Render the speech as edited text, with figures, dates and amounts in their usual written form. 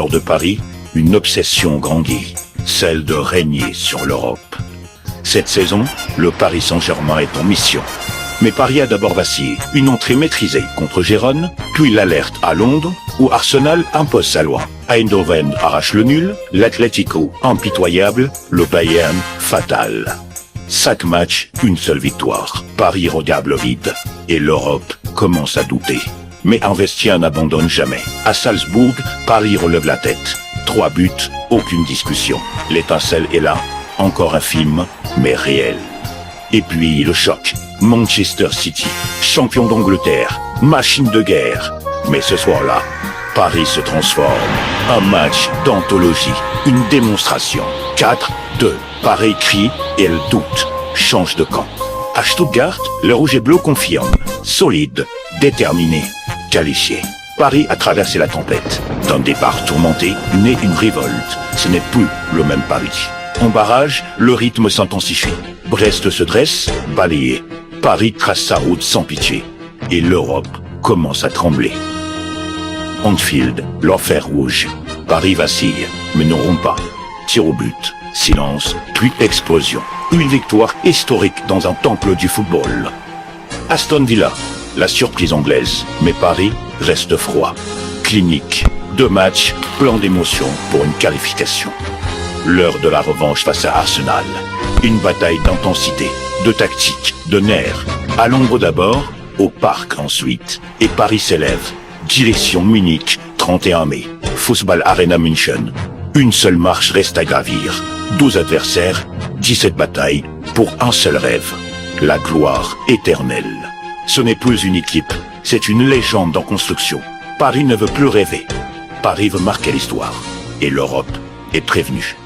Hors de Paris, une obsession grandit, celle de régner sur l'Europe. Cette saison, le Paris Saint-Germain est en mission. Mais Paris a d'abord vacillé, une entrée maîtrisée contre Gérone, puis l'alerte à Londres, où Arsenal impose sa loi. Eindhoven arrache le nul, l'Atlético impitoyable, le Bayern fatal. 5 matchs, une seule victoire. Paris regarde le vide, et l'Europe commence à douter. Mais Investia n'abandonne jamais. À Salzbourg, Paris relève la tête. 3 buts, aucune discussion. L'étincelle est là, encore infime, mais réelle. Et puis le choc. Manchester City, champion d'Angleterre, machine de guerre. Mais ce soir-là, Paris se transforme. Un match d'anthologie, une démonstration. 4-2. Paris crie et elle doute, change de camp. À Stuttgart, le rouge et bleu confirme. Solide, déterminé, qualifié. Paris a traversé la tempête. D'un départ tourmenté, naît une révolte. Ce n'est plus le même Paris. En barrage, le rythme s'intensifie. Brest se dresse, balayé. Paris trace sa route sans pitié. Et l'Europe commence à trembler. Anfield, l'enfer rouge. Paris vacille, mais ne rompt pas. Tir au but, silence, puis explosion. Une victoire historique dans un temple du football. Aston Villa, la surprise anglaise. Mais Paris reste froid. Clinique, 2 matchs, plein d'émotions pour une qualification. L'heure de la revanche face à Arsenal. Une bataille d'intensité, de tactique, de nerfs. À Londres d'abord, au Parc ensuite. Et Paris s'élève. Direction Munich, 31 mai. Fußball Arena München. Une seule marche reste à gravir. 12 adversaires, 17 batailles, pour un seul rêve. La gloire éternelle. Ce n'est plus une équipe, c'est une légende en construction. Paris ne veut plus rêver. Paris veut marquer l'histoire. Et l'Europe est prévenue.